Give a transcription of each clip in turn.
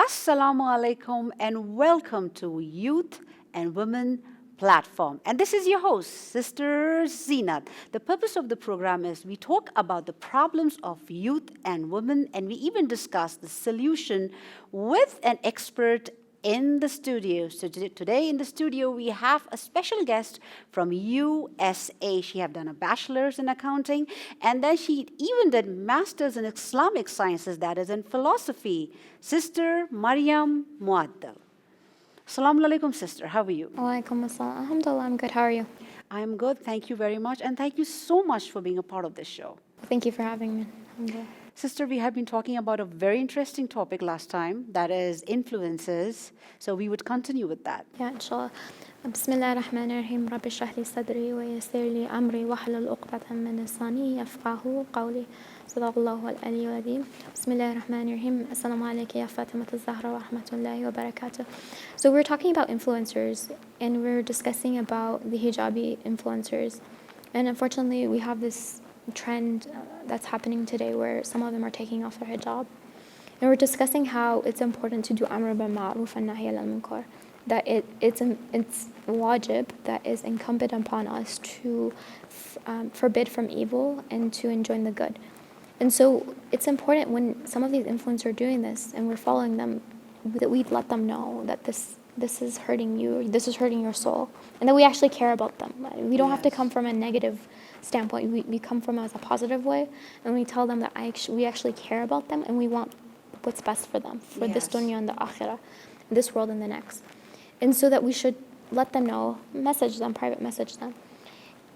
Assalamu alaikum and welcome to Youth and Women Platform. And this is your host, Sister Zinat. The purpose of the program is we talk about the problems of youth and women, and we even discuss the solution with an expert in the studio. So today in the studio we have a special guest from USA. She have done a bachelor's in accounting, and then she even did master's in Islamic sciences, that is in philosophy. Sister Maryam Muaddal. Assalamu alaikum, sister. How are you? Walaikum assalam. Alhamdulillah, I'm good. How are you? I am good. Thank you very much. And thank you so much for being a part of this show. Thank you for having me. Alhamdulillah. Sister, we have been talking about a very interesting topic last time, that is influences. So we would continue with that. Yeah, inshallah. بسم الله الرحمن الرحيم رب اشرح لي صدري ويسر لي أمري واحلل عقدة من لساني يفقهوا قولي صدق الله العلي العظيم بسم الله الرحمن الرحيم السلام عليك يا فاطمة الزهراء ورحمة الله وبركاته. So we're talking about influencers, and we're discussing about the hijabi influencers, and unfortunately we have this trend that's happening today where some of them are taking off their hijab, and we're discussing how it's important to do amr bil ma'ruf and nahy anil munkar, that it's wajib, that is incumbent upon us to forbid from evil and to enjoin the good. And so it's important when some of these influencers are doing this and we're following them, that we let them know that this is hurting you, this is hurting your soul, and that we actually care about them. We don't have to come from a negative standpoint. We come from as a positive way, and we tell them that we actually care about them and we want what's best for them, for this dunya and the akhirah, this world and the next. And so that we should let them know, message them, private message them.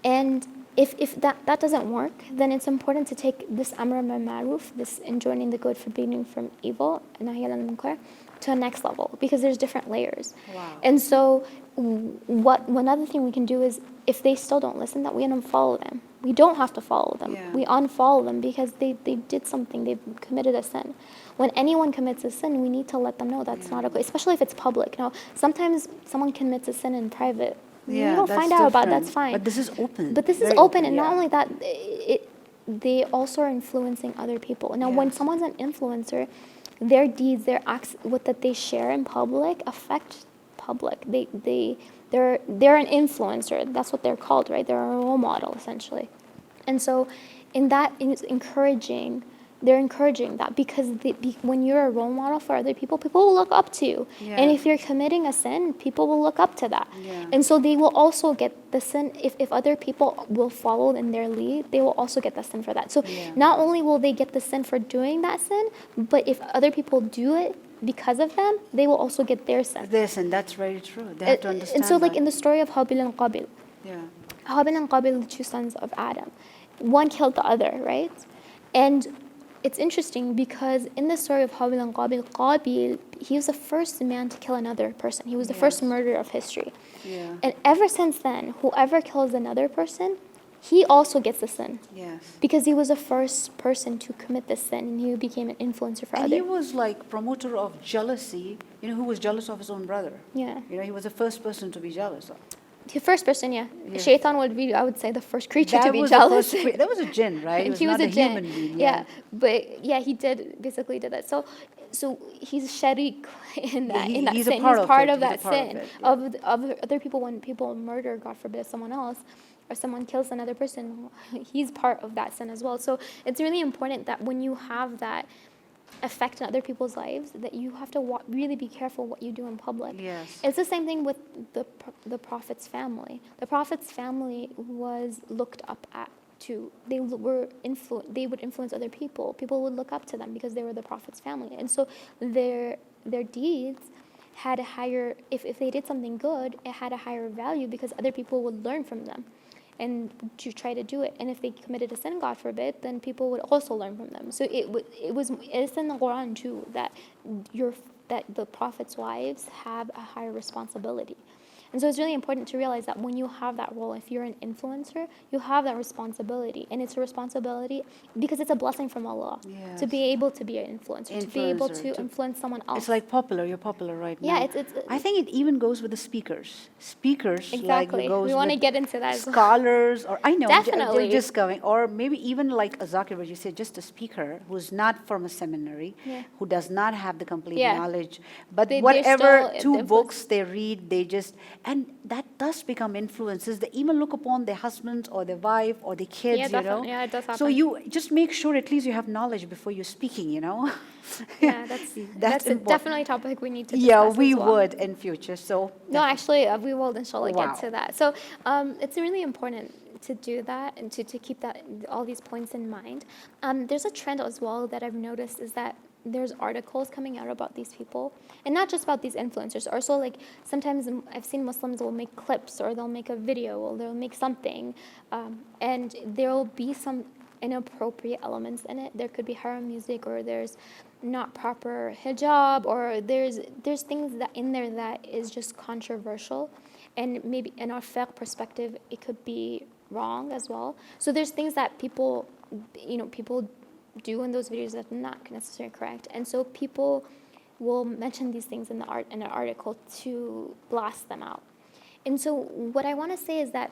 And if that doesn't work, then it's important to take this amr bil ma'ruf, this enjoining the good, forbidding from evil, nahy anil munkar, to a next level, because there's different layers. Wow. And so one other thing we can do is, if they still don't listen, that we unfollow them. We don't have to follow them. Yeah. We unfollow them because they did something, they've committed a sin. When anyone commits a sin, we need to let them know that's not okay, especially if it's public. Now, sometimes someone commits a sin in private. Yeah, you don't that's find out about it, different. that's fine. But this is open. But this is Very open, and yeah. not only that, they also are influencing other people. Now, when someone's an influencer, their deeds, their acts, what that they share in public affect public. They're an influencer. That's what they're called, right? They're a role model, essentially. And so, in that, it's encouraging. They're encouraging that, because when you're a role model for other people, people will look up to you. Yeah. And if you're committing a sin, people will look up to that. Yeah. And so they will also get the sin. If other people will follow in their lead, they will also get the sin for that. So not only will they get the sin for doing that sin, but if other people do it because of them, they will also get their sin. That's very true. They have to understand. And so, like that. in the story of Habil and Qabil, Habil and Qabil, the two sons of Adam, one killed the other, right? And it's interesting because in the story of Habil and Qabil, he was the first man to kill another person. He was the first murderer of history. Yeah. And ever since then, whoever kills another person, he also gets the sin. Yes. Because he was the first person to commit the sin, and he became an influencer for others. And he was like promoter of jealousy, who was jealous of his own brother. Yeah. He was the first person to be jealous of. The first person, Shaitan would be, I would say, the first creature to be was jealous. That was a jinn, right? He was not a jinn. Human being. Yeah. But he basically did that. So he's sharik in that sin. He's He's part of that sin. Of other people, when people murder, God forbid, someone else, or someone kills another person, he's part of that sin as well. So it's really important that when you have that effect in other people's lives, that you have to really be careful what you do in public. Yes. It's the same thing with the Prophet's family. The Prophet's family was looked up at to. They would influence other people. People would look up to them because they were the Prophet's family. And so their deeds had a higher, if they did something good, it had a higher value because other people would learn from them and to try to do it. And if they committed a sin, God forbid, then people would also learn from them. So it's in the Quran too, that the Prophet's wives have a higher responsibility. And so it's really important to realize that when you have that role, if you're an influencer, you have that responsibility. And it's a responsibility because it's a blessing from Allah to be able to be an influencer, to be able to influence someone else. It's like popular. You're popular right now. Yeah, I think it even goes with the speakers. Speakers, exactly. like goes we want to with get into that. Scholars, or I know, Definitely. just going, or maybe even like Zakir, what you said, just a speaker who's not from a seminary, who does not have the complete knowledge, but whatever two books they read, they just, and that does become influences. They even look upon their husbands or their wife or their kids, you know. Yeah, it does happen. So you just make sure at least you have knowledge before you're speaking, you know. Yeah, that's definitely a topic we need to discuss. Yeah, we would in future. So no, actually, we will inshallah get to that. So it's really important to do that and to keep that all these points in mind. There's a trend as well that I've noticed is that there's articles coming out about these people, and not just about these influencers. Also, like sometimes I've seen Muslims will make clips or they'll make a video or they'll make something, and there'll be some inappropriate elements in it. There could be haram music, or there's not proper hijab, or there's things that in there that is just controversial, and maybe in our fiqh perspective it could be wrong as well. So there's things that people do in those videos that are not necessarily correct, and so people will mention these things in an article to blast them out. And so what I want to say is that,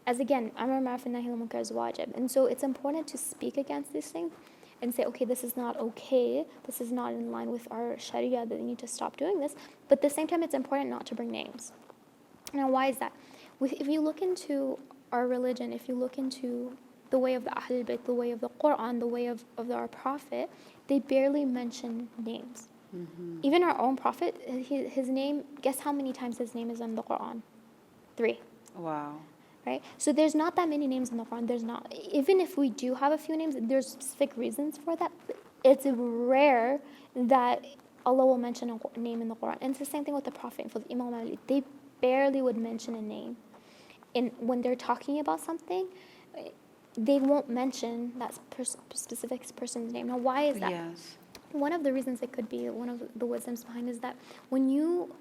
as again, Amr Ma'ruf and Nahi anil Munkar is wajib, and so it's important to speak against these things and say, okay, this is not okay, this is not in line with our Sharia, that they need to stop doing this. But at the same time, it's important not to bring names. Now, why is that? If you look into our religion, if you look into the way of the Ahlul Bayt, the way of the Quran, the way of our Prophet, they barely mention names. Mm-hmm. Even our own Prophet, his name, guess how many times his name is in the Quran? 3. Wow. Right? So there's not that many names in the Quran. There's not. Even if we do have a few names, there's specific reasons for that. It's rare that Allah will mention a name in the Quran. And it's the same thing with the Prophet. For the Imam Ali, they barely would mention a name. And when they're talking about something, they won't mention that specific person's name. Now, why is that? Yes. One of the reasons it could be, one of the wisdoms behind is that when you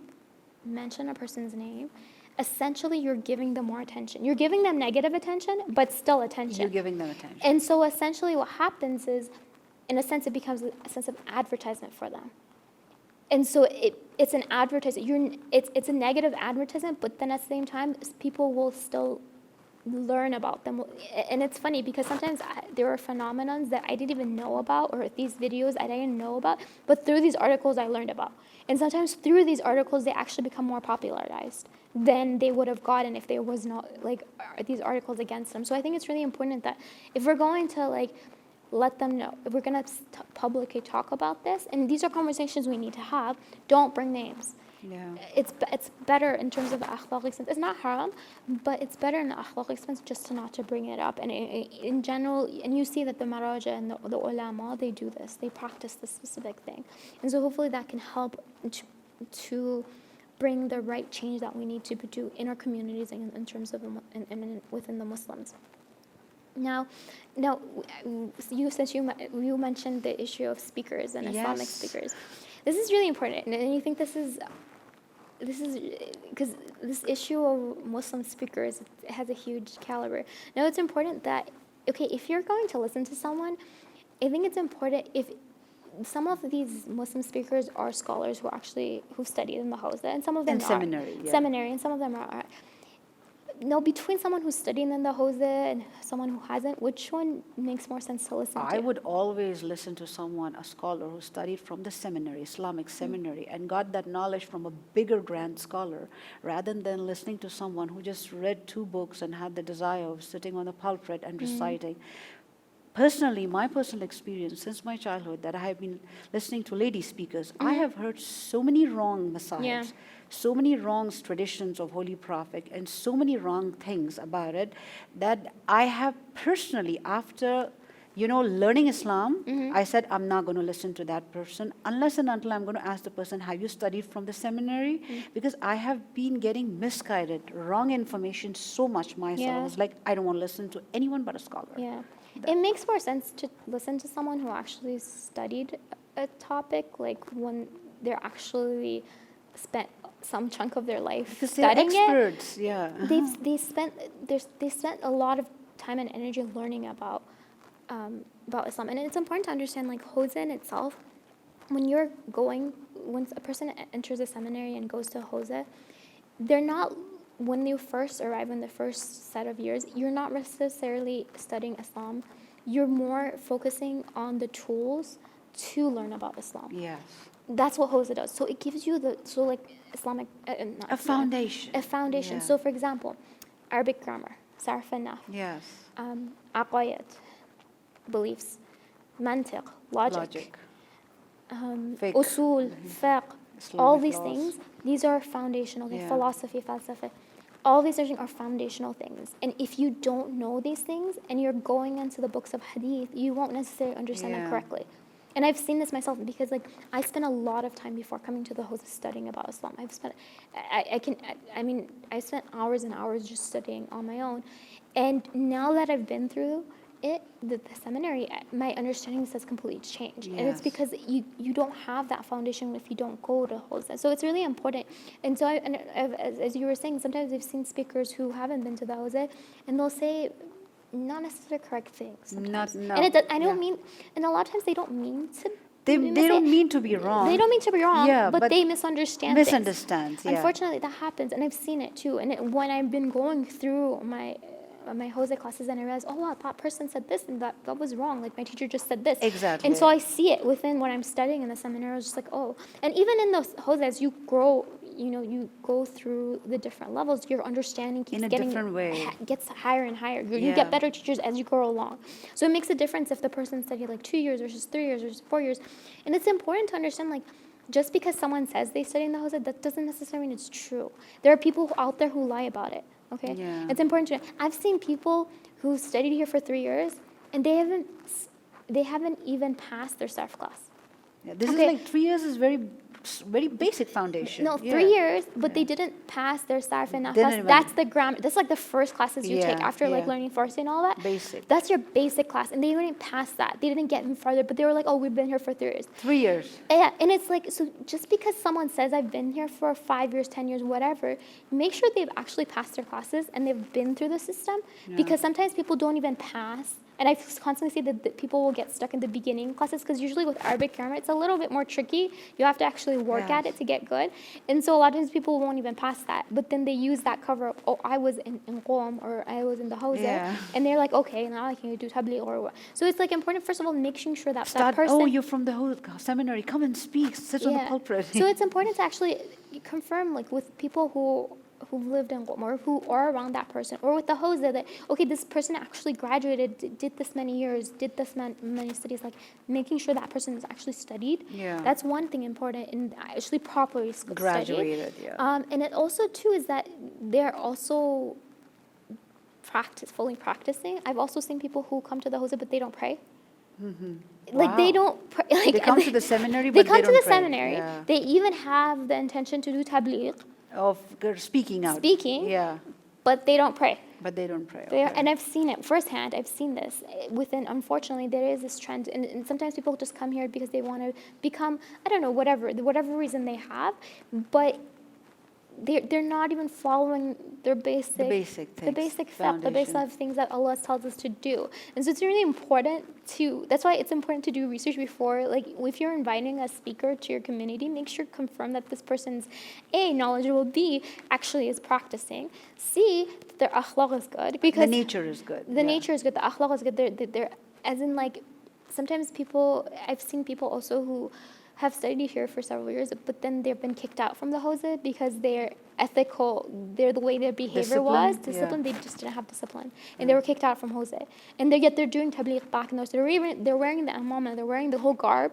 mention a person's name, essentially you're giving them more attention. You're giving them negative attention, but still attention. You're giving them attention. And so essentially what happens is, in a sense, it becomes a sense of advertisement for them. And so it's an advertisement. It's a negative advertisement, but then at the same time, people will still learn about them. And it's funny because sometimes there are phenomena that I didn't even know about, or these videos I didn't know about, but through these articles I learned about. And sometimes through these articles they actually become more popularized than they would have gotten if there was not like these articles against them. So I think it's really important that if we're going to like let them know, if we're going to publicly talk about this, and these are conversations we need to have, don't bring names. Yeah. It's better in terms of akhlaqi sense. It's not haram, but it's better in the akhlaqi sense just to not to bring it up. And in general, and you see that the maraja and the ulama, they do this. They practice this specific thing. And so hopefully that can help to bring the right change that we need to do in our communities and in terms of within the Muslims. Now, since you mentioned the issue of speakers and Islamic speakers, this is really important, and you think this is because this issue of Muslim speakers has a huge caliber. Now, it's important that, okay, if you're going to listen to someone, I think it's important if some of these Muslim speakers are scholars who studied in the Hawza, and some of them are seminary, and some of them are. No, between someone who's studying in the Hawza and someone who hasn't, which one makes more sense to listen to? I would always listen to someone, a scholar who studied from the seminary, Islamic seminary, and got that knowledge from a bigger grand scholar, rather than listening to someone who just read 2 books and had the desire of sitting on the pulpit and reciting. Personally, my personal experience since my childhood, that I have been listening to lady speakers, I have heard so many wrong messages, so many wrong traditions of Holy Prophet, and so many wrong things about it, that I have personally, after learning Islam, I said, I'm not going to listen to that person unless and until I'm going to ask the person, have you studied from the seminary? Because I have been getting misguided, wrong information so much myself. I was like, I don't want to listen to anyone but a scholar. Yeah. It makes more sense to listen to someone who actually studied a topic, like when they're actually some chunk of their life Because they're studying experts, it. yeah. They spent a lot of time and energy learning about Islam, and it's important to understand like Hawza in itself. When a person enters a seminary and goes to Hawza, they're not, when you first arrive in the first set of years, you're not necessarily studying Islam. You're more focusing on the tools to learn about Islam. Yes. That's what Hawza does. So it gives you Islamic, A foundation. A foundation. Yeah. So for example, Arabic grammar, sarf and nahw, Yes. aqayat, beliefs, mantiq, logic. Fiqh. Usul, fiqh, Islamic all these laws. things, these are foundational things. Yeah. Philosophy, falsafa, all these things are foundational things. And if you don't know these things and you're going into the books of hadith, you won't necessarily understand them correctly. And I've seen this myself because like I spent a lot of time before coming to the Hawza studying about Islam. I spent hours and hours just studying on my own. And now that I've been through the seminary, my understanding has completely changed. Yes. And it's because you don't have that foundation if you don't go to Hawza. So it's really important. And so as you were saying, sometimes I've seen speakers who haven't been to the Hawza and they'll say not necessarily correct things sometimes. No. And I don't mean, and a lot of times they don't mean to. They don't mean to be wrong. They don't mean to be wrong, Yeah, but they misunderstand things. yeah. Unfortunately, that happens, and I've seen it too. And when I've been going through my Hawza classes and I realized, oh wow, that person said this and that was wrong. Like my teacher just said this. Exactly. And so I see it within what I'm studying in the seminar. I was just like, oh. And even in those Hawza, as you grow, you go through the different levels, your understanding keeps getting different way. Gets higher and higher. You get better teachers as you grow along. So it makes a difference if the person studied like 2 years versus 3 years versus 4 years. And it's important to understand like just because someone says they study in the Hawza, that doesn't necessarily mean it's true. There are people out there who lie about it. Okay, Yeah. it's important to know. I've seen people who studied here for 3 years and they haven't even passed their SARF class. Yeah, this is like 3 years is very basic foundation. No, 3 years, but they didn't pass their SARF and Didn't class. even- That's the grammar. That's like the first classes you take Yeah, after like yeah. learning Farsi and all that. Basic. That's your basic class, and they didn't pass that. They didn't get even farther, but they were like, "Oh, we've been here for 3 years." 3 years. Yeah, and it's like, so just because someone says I've been here for 5 years, 10 years, whatever, make sure they've actually passed their classes and they've been through the system, because sometimes people don't even pass. And I constantly see that people will get stuck in the beginning classes, because usually with Arabic grammar, it's a little bit more tricky. You have to actually work at it to get good. And so a lot of times people won't even pass that. But then they use that cover up, oh, I was in Qom, or I was in the Hawza. Yeah. And they're like, okay, now I can do tabligh or what. So it's like important, first of all, making sure that that person... Oh, you're from the whole seminary. Come and speak. Sit on the pulpit. So it's important to actually confirm, like with people who've lived in Qom or who are around that person, or with the Hawza, that okay, this person actually graduated, did this many years, did this many studies, like making sure that person is actually studied. Yeah. That's one thing important, and actually properly Graduated, studied. yeah. And it also too is that they're also fully practicing. I've also seen people who come to the Hawza but they don't pray. Like they don't pray. Like They come to the seminary, they but come they to don't the pray. seminary. Yeah. They even have the intention to do tabligh, Of speaking out. Yeah. but they don't pray. But they don't pray. There, Okay. and I've seen it firsthand. I've seen this. Unfortunately, there is this trend, and sometimes people just come here because they want to become, I don't know, whatever reason they have, but they're not even following their basic, The basic things, the basic fiqh, the basic foundation. things that Allah tells us to do. And so it's really important that's why it's important to do research before, like if you're inviting a speaker to your community, make sure confirm that this person's A, knowledgeable, B, actually is practicing, C, their akhlaq is good, because the nature is good. the nature is good, the akhlaq is good. They're as in like sometimes I've seen people also who have studied here for several years, but then they've been kicked out from the Hawza because the way their behavior was, discipline, they just didn't have discipline. And they were kicked out from Hawza. And yet they're doing tabligh back in those. They're wearing the amama, they're wearing the whole garb.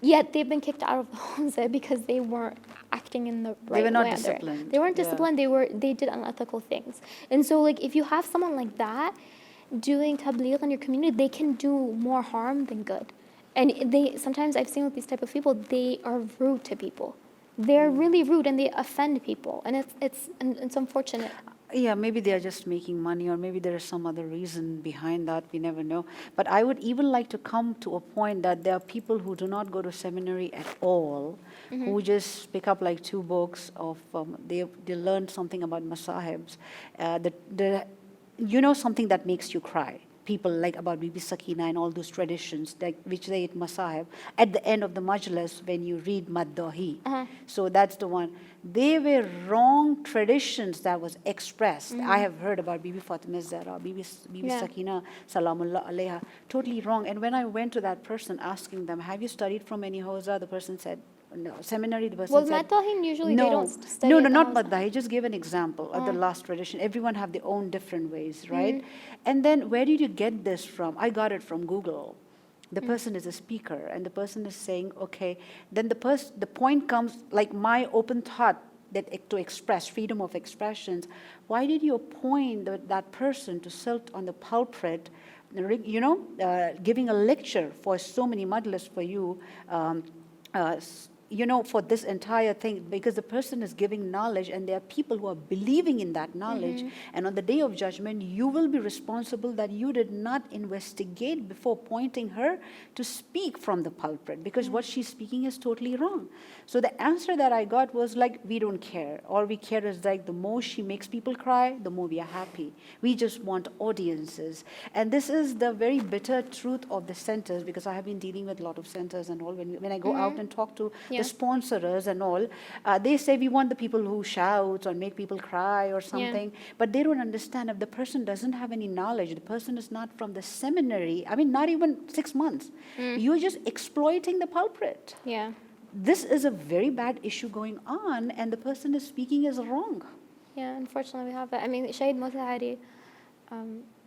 Yet they've been kicked out of the Hawza because they weren't acting in the right way. They were not disciplined. They weren't disciplined, they did unethical things. And so like if you have someone like that doing tabligh in your community, they can do more harm than good. And sometimes I've seen with these type of people, they are rude to people. They're really rude and they offend people, and it's unfortunate. Yeah, maybe they are just making money, or maybe there is some other reason behind that. We never know. But I would even like to come to a point that there are people who do not go to seminary at all, who just pick up like 2 books of, they learn something about masahibs. Something that makes you cry. People like about Bibi Sakina and all those traditions, which they eat masahib at the end of the majlis when you read Maddahi. So that's the one. They were wrong traditions that was expressed. I have heard about Bibi Fatima Zahra, Bibi Sakina, Salamullah Alaiha, totally wrong. And when I went to that person asking them, have you studied from any hawza? The person said, no. Seminary, the person Well, said, Matahin usually no. they don't study. No, at no, the not house. Madda. He just gave an example of the last tradition. Everyone have their own different ways, right? And then where did you get this from? I got it from Google. The person is a speaker, and the person is saying, okay, then the point comes, like my open thought, that to express freedom of expressions. Why did you appoint that person to sit on the pulpit, giving a lecture for so many majlis for you, for this entire thing? Because the person is giving knowledge, and there are people who are believing in that knowledge. And on the day of judgment, you will be responsible that you did not investigate before appointing her to speak from the pulpit, because what she's speaking is totally wrong. So the answer that I got was like, we don't care. All we care is like the more she makes people cry, the more we are happy. We just want audiences. And this is the very bitter truth of the centers, because I have been dealing with a lot of centers and all. When I go out and talk to the sponsors and all, they say we want the people who shout or make people cry or something, but they don't understand if the person doesn't have any knowledge, the person is not from the seminary, I mean, not even 6 months. You're just exploiting the pulpit. Yeah. This is a very bad issue going on, and the person is speaking is wrong. Yeah, unfortunately we have that. I mean, Shahid Mutahari,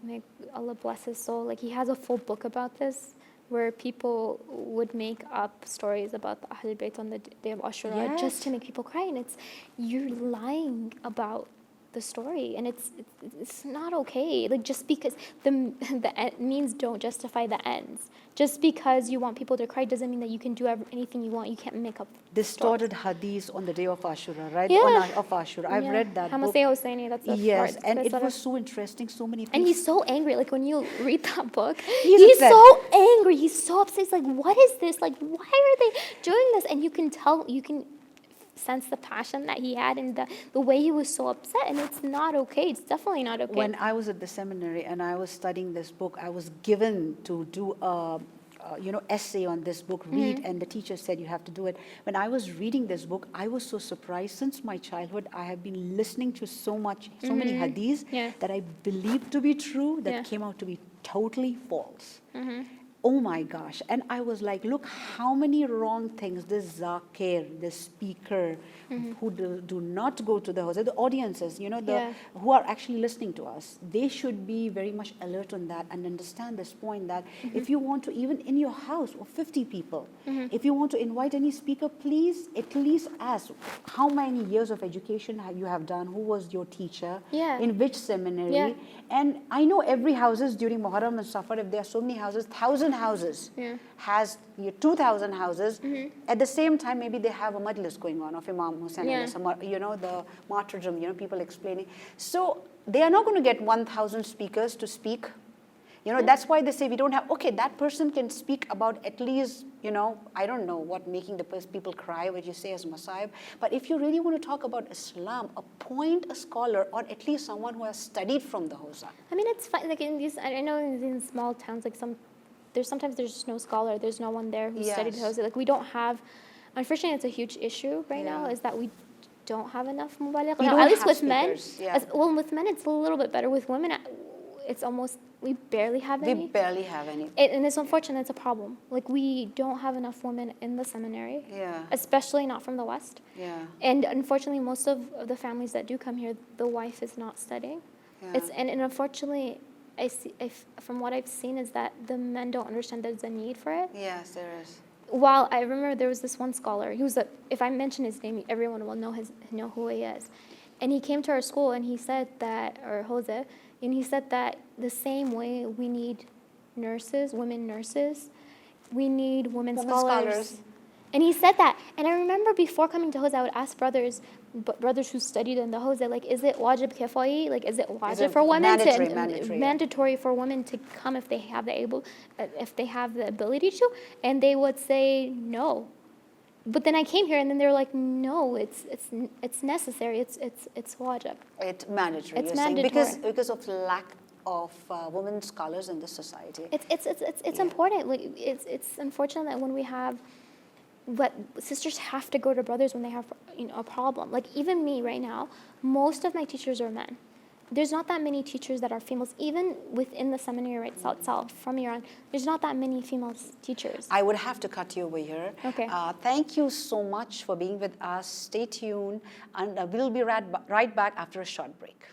may Allah bless his soul, like he has a full book about this, where people would make up stories about the Ahlul Bayt on the day of Ashura just to make people cry, and you're lying about the story, and it's not okay. Like, just because the means don't justify the ends. Just because you want people to cry doesn't mean that you can do anything you want. You can't make up distorted hadith on the day of Ashura, right? Yeah. Of Ashura. I've read that book. Husseini, that's the yes, part. and it was so interesting. So many things. And he's so angry. Like, when you read that book, he's so angry. He's so upset. He's like, what is this? Like, why are they doing this? And you can sense the passion that he had, and the way he was so upset, and it's not okay. It's definitely not okay. When I was at the seminary and I was studying this book, I was given to do a essay on this book, read, and the teacher said you have to do it. When I was reading this book, I was so surprised. Since my childhood, I have been listening to so many hadiths that I believed to be true that came out to be totally false. Oh my gosh. And I was like, look how many wrong things this zakir, this speaker, who do not go to the house, the audiences, who are actually listening to us, they should be very much alert on that and understand this point that if you want to, even in your house of 50 people, if you want to invite any speaker, please at least ask how many years of education you have done, who was your teacher, in which seminary. And I know every houses during Muharram and Safar, if there are so many houses, 1,000 houses has 2,000 houses. At the same time, maybe they have a majlis going on of Imam Hussain, the martyrdom, people explaining. So they are not going to get 1,000 speakers to speak. That's why they say we don't have, okay, that person can speak about at least, I don't know what making the people cry, what you say as Masahib. But if you really want to talk about Islam, appoint a scholar or at least someone who has studied from the Hawza. I mean, it's fine. Like, in these, I know in small towns, like sometimes there's just no scholar, there's no one there who studied Hawza. Like, we don't have, unfortunately, it's a huge issue right now, is that we don't have enough mubaligh. At least with speakers, men. Well, with men, it's a little bit better. With women, it's almost, we barely have any. We barely have any. And it's unfortunate, it's a problem. Like, we don't have enough women in the seminary. Especially not from the West. And unfortunately, most of the families that do come here, the wife is not studying. And unfortunately, I see, from what I've seen, is that the men don't understand there's a need for it. Yes, there is. While I remember there was this one scholar, he was if I mention his name, everyone will know who he is. And he came to our school and he said that, or Jose, and he said that the same way we need nurses, women nurses, we need women scholars. And he said that. And I remember before coming to Hawza, I would ask brothers who studied in the Hawza, like, is it wajib kifai? Like, is it wajib for women mandatory for women to come if they have the ability to? And they would say no. But then I came here, and then they were like, no, it's necessary. It's wajib. It's mandatory. It's you're mandatory saying, because of lack of women scholars in this society. It's important. Like, it's unfortunate that when we have, but sisters have to go to brothers when they have a problem. Like, even me right now, most of my teachers are men. There's not that many teachers that are females, even within the seminary itself from Iran. There's not that many female teachers. I would have to cut you over here. Okay. Thank you so much for being with us. Stay tuned, and we'll be right back after a short break.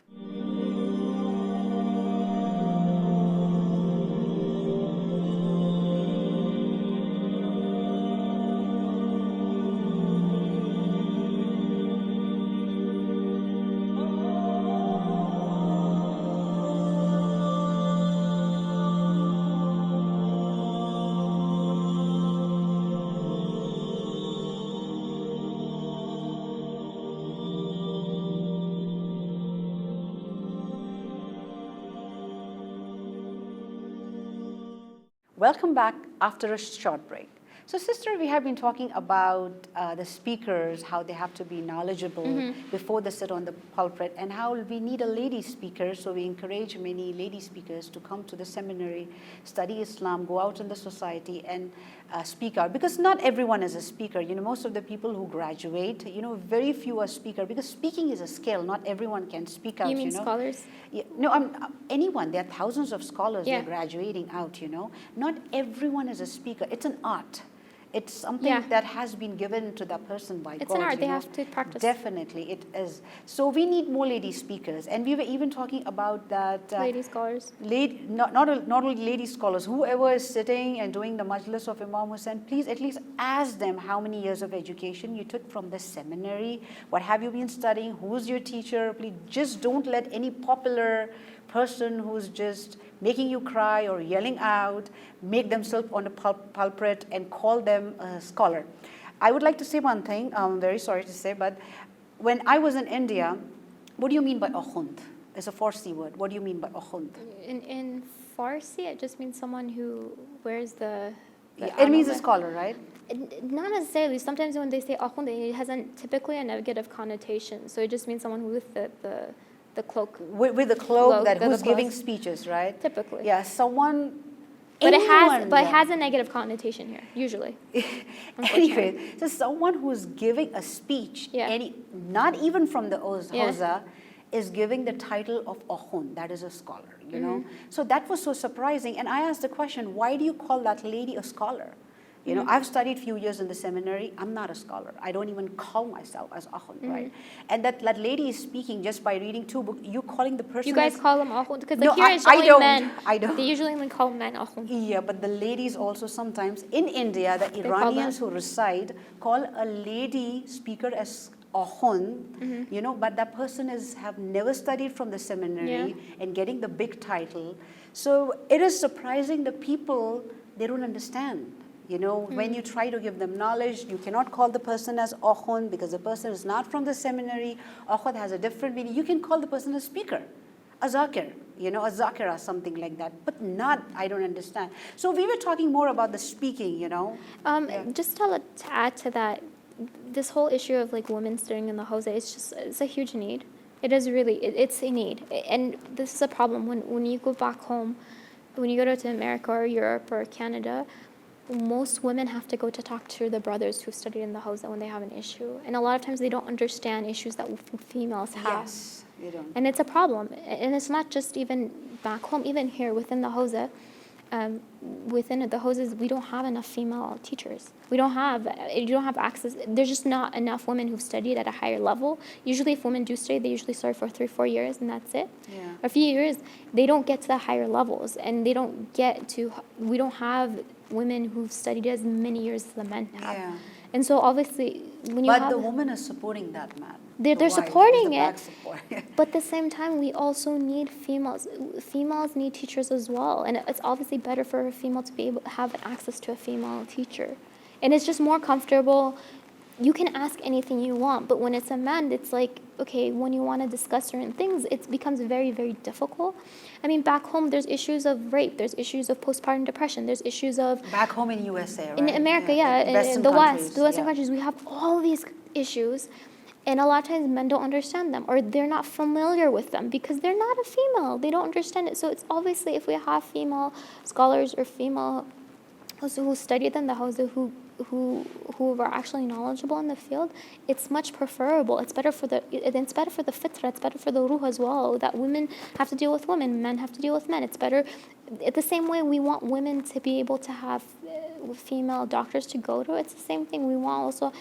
Welcome back after a short break. So, sister, we have been talking about the speakers, how they have to be knowledgeable before they sit on the pulpit, and how we need a lady speaker. So we encourage many lady speakers to come to the seminary, study Islam, go out in the society and speak out. Because not everyone is a speaker. Most of the people who graduate, very few are speaker, because speaking is a skill. Not everyone can speak out. You mean scholars? Yeah, no, anyone. There are thousands of scholars that are graduating out, Not everyone is a speaker. It's an art. It's something that has been given to that person by God. It's an art. They have to practice. Definitely, it is. So we need more lady speakers. And we were even talking about that. Lady scholars. Not only lady scholars. Whoever is sitting and doing the majlis of Imam Hussain, please at least ask them how many years of education you took from the seminary. What have you been studying? Who's your teacher? Please just don't let any popular person who's just making you cry or yelling out make themselves on the pulpit and call them a scholar. I would like to say one thing. I'm very sorry to say, but when I was in India, what do you mean by akhund? It's a Farsi word. What do you mean by akhund? In Farsi, it just means someone who wears the it means a scholar, right? Not necessarily. Sometimes when they say akhund, it has typically a negative connotation. So it just means someone with the cloak. With the cloak who's giving speeches, right? Typically. Yeah, someone. But it has a negative connotation here, usually. Anyway, so someone who's giving a speech, not even from the Hawza, is giving the title of akhund, that is a scholar, So that was so surprising. And I asked the question, why do you call that lady a scholar? I've studied few years in the seminary. I'm not a scholar. I don't even call myself as akhund, right? And that lady is speaking just by reading 2 books. You calling the person. You guys call them akhund? Because no, here it's only men. I don't. They usually only call men akhund. Yeah, but the ladies also sometimes, in India, the Iranians who reside call a lady speaker as akhund, but that person have never studied from the seminary and getting the big title. So it is surprising the people, they don't understand. When you try to give them knowledge, you cannot call the person as akhund because the person is not from the seminary. Akhund has a different meaning. You can call the person a speaker, a zakir, a zakira, something like that. But not, I don't understand. So we were talking more about the speaking, Just to add to that, this whole issue of like women studying in the Hawza, it's a huge need. It is really, it's a need. And this is a problem when you go back home, when you go to America or Europe or Canada, most women have to go to talk to the brothers who studied in the Hawza when they have an issue. And a lot of times they don't understand issues that females have. Yes, they don't. And it's a problem. And it's not just even back home, even here within the Hawza. Within the Hawzas, we don't have enough female teachers. You don't have access. There's just not enough women who've studied at a higher level. Usually if women do study, they usually study for 3-4 years and that's it. Yeah. A few years, they don't get to the higher levels and we don't have women who've studied as many years as the men have. Yeah. And so obviously when you But the woman is supporting that man. They're supporting it. But at the same time, we also need females. Females need teachers as well. And it's obviously better for a female to be able to have access to a female teacher. And it's just more comfortable. You can ask anything you want, but when it's a man, it's like, okay, when you want to discuss certain things, it becomes very, very difficult. I mean, back home, there's issues of rape, there's issues of postpartum depression, there's issues of... Back home in USA, right? In America, yeah, in the West, the Western countries, we have all these issues, and a lot of times men don't understand them, or they're not familiar with them because they're not a female. They don't understand it. So it's obviously, if we have female scholars or female who study them, who are actually knowledgeable in the field, it's much preferable. It's better for the fitra, it's better for the ruh as well, that women have to deal with women, men have to deal with men. It's better. The same way we want women to be able to have female doctors to go to, it's the same thing. We want also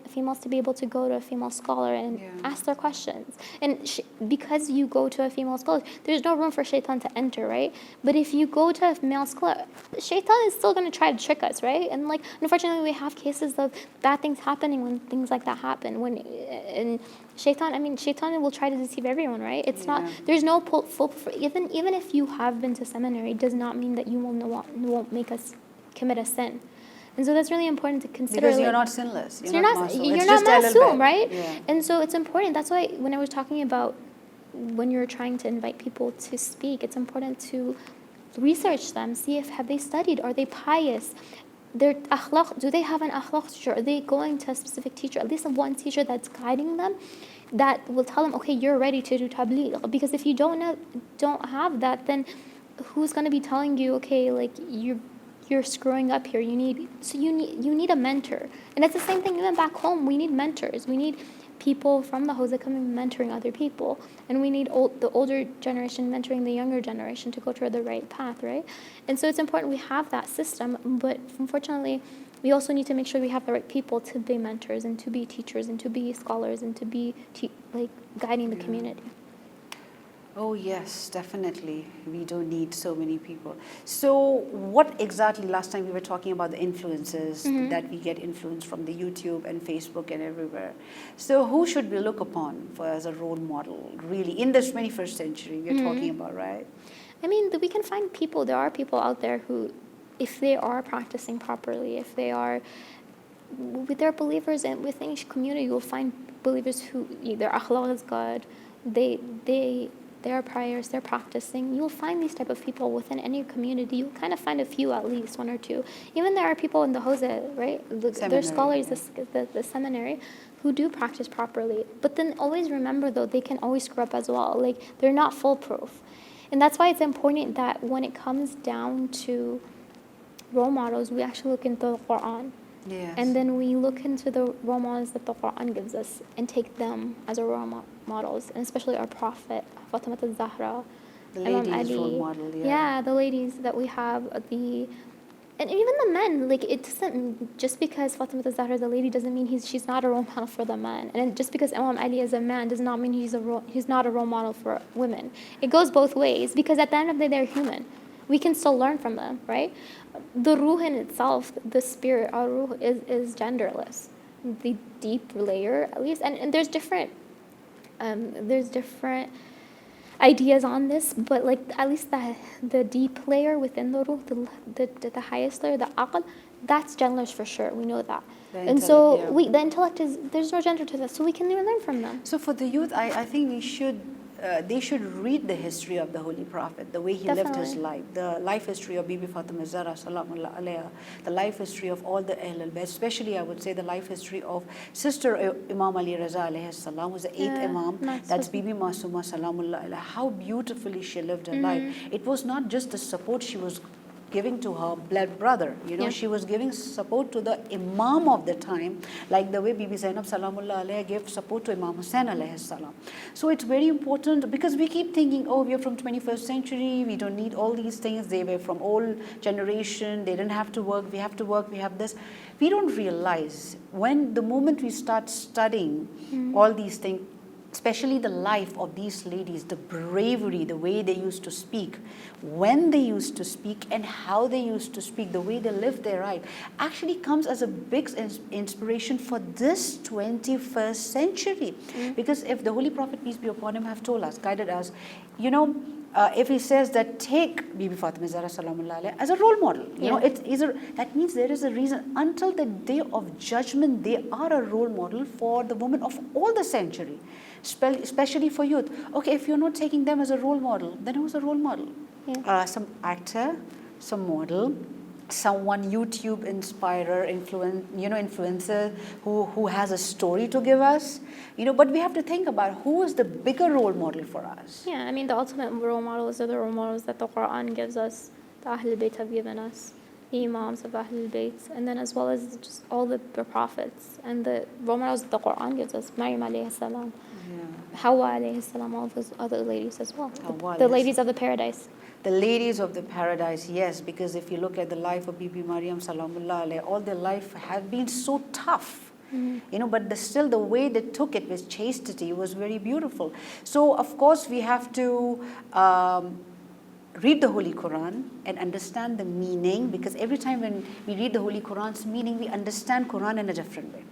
females to be able to go to a female scholar and ask their questions. And because you go to a female scholar, there's no room for shaitan to enter, right? But if you go to a male scholar, shaitan is still going to try to trick us, right? And like, unfortunately, we have cases of bad things happening when things like that happen. And shaitan will try to deceive everyone, right? It's not, there's no full, even if you have been to seminary, does not mean that you won't make us commit a sin. And so that's really important to consider. Because you're not sinless. You're not ma'soom, right? Yeah. And so it's important. That's why when I was talking about when you're trying to invite people to speak, it's important to research them, see if have they studied, are they pious, their akhlaq, do they have an akhlaq teacher, are they going to a specific teacher, at least one teacher that's guiding them, that will tell them, okay, you're ready to do tabligh. Because if you don't have that, then who's going to be telling you, okay, like you're screwing up here, you need a mentor. And it's the same thing even back home. We need mentors. We need people from the Hawza coming mentoring other people, and we need the older generation mentoring the younger generation to go toward the right path, right? And so it's important we have that system, but unfortunately we also need to make sure we have the right people to be mentors and to be teachers and to be scholars and to be guiding the community. Oh yes, definitely. We don't need so many people. So what exactly, last time we were talking about the influences, that we get influence from the YouTube and Facebook and everywhere. So who should we look upon as a role model, really, in this 21st century we're talking about, right? I mean, we can find people, there are people out there who, if they are practicing properly, if they're believers, and within each community you'll find believers who their akhlaq is good, they are pious, they're practicing. You'll find these type of people within any community. You'll kind of find a few, at least one or two. Even there are people in the Hawza, right? There's scholars, the seminary, who do practice properly. But then always remember, though, they can always screw up as well. Like, they're not foolproof. And that's why it's important that when it comes down to role models, we actually look into the Quran. Yes. And then we look into the role models that the Quran gives us and take them as our role models, and especially our Prophet, Fatima al-Zahra, Imam Ali. Role model, the ladies that we have, and even the men. Like, it doesn't, just because Fatima al-Zahra is a lady doesn't mean she's not a role model for the men. And just because Imam Ali is a man does not mean he's not a role model for women. It goes both ways, because at the end of the day, they're human. We can still learn from them, right? The ruh in itself, the spirit, our ruh, is genderless. The deep layer, at least, and there's different ideas on this, but like at least the deep layer within the ruh, the highest layer, the aql, that's genderless for sure. We know that. And so the intellect there's no gender to that, so we can even learn from them. So for the youth, I think they should read the history of the Holy Prophet, the way he lived his life, the life history of Bibi Fatima Zahra, salamullah alayha, the life history of all the Ahl al-Bayt, especially I would say the life history of Sister Imam Ali Raza alayhi salam, was the 8th Imam, that's Bibi Masuma salamullah alayha. How beautifully she lived her life. It was not just the support she was giving to her blood brother, she was giving support to the Imam of the time, like the way Bibi Zainab salamullah alayha gave support to Imam Hussain alayhi salam. So it's very important, because we keep thinking, oh, we are from 21st century, we don't need all these things, they were from old generation, they didn't have to work, we have to work, we have this. We don't realize, the moment we start studying all these things, especially the life of these ladies, the bravery, the way they used to speak, when they used to speak, and how they used to speak, the way they lived their life, actually comes as a big inspiration for this 21st century. Because if the Holy Prophet, peace be upon him, have told us, guided us, you know, if he says that take Bibi Fatima Zahra Salamullah Alaiha as a role model, you know, that means there is a reason. Until the day of judgment, they are a role model for the women of all the century, especially for youth. Okay, if you're not taking them as a role model, then who's a role model? Some actor, some model, someone YouTube inspirer, influencer who has a story to give us, you know. But we have to think about who is the bigger role model for us. Yeah, I mean, the ultimate role models are the role models that the Quran gives us, the Ahlul Bayt have given us, the Imams of Ahlul Bayt, and then as well as just all the prophets and the role models that the Quran gives us, Maryam alayhi salam, Hawa alayhi salam, all those other ladies as well, the ladies of the paradise. The ladies of the paradise, yes, because if you look at the life of Bibi Maryam Salamullah Alaiha, all their life had been so tough, you know, but still the way they took it with chastity was very beautiful. So of course we have to read the Holy Quran and understand the meaning, because every time when we read the Holy Quran's meaning, we understand Quran in a different way.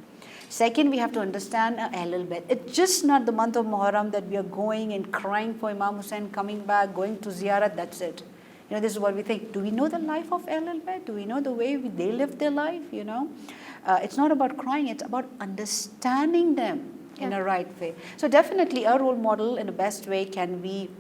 Second, we have to understand Ahlul Bayt. It's just not the month of Muharram that we are going and crying for Imam Hussain coming back, going to ziyarat, that's it. You know, this is what we think. Do we know the life of Ahlul Bayt? Do we know the way they lived their life, you know? It's not about crying, it's about understanding them in a right way. So definitely a role model in the best way can be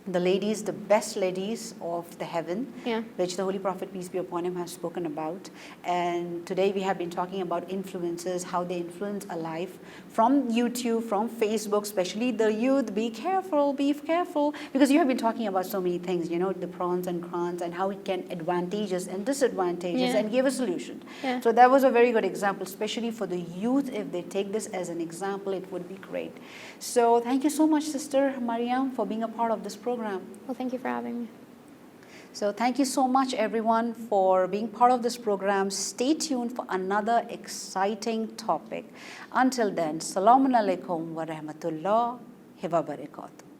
the ladies, the best ladies of the heaven, which the Holy Prophet, peace be upon him, has spoken about. And today we have been talking about influencers, how they influence a life from YouTube, from Facebook, especially the youth. Be careful, because you have been talking about so many things, you know, the pros and cons and how it can advantageous and disadvantages and give a solution. So that was a very good example, especially for the youth. If they take this as an example, it would be great. So thank you so much, Sister Mariam, for being a part of this program. Well, thank you for having me. So thank you so much, everyone, for being part of this program. Stay tuned for another exciting topic. Until then, Assalamu alaikum wa rahmatullahi wa barakatuh.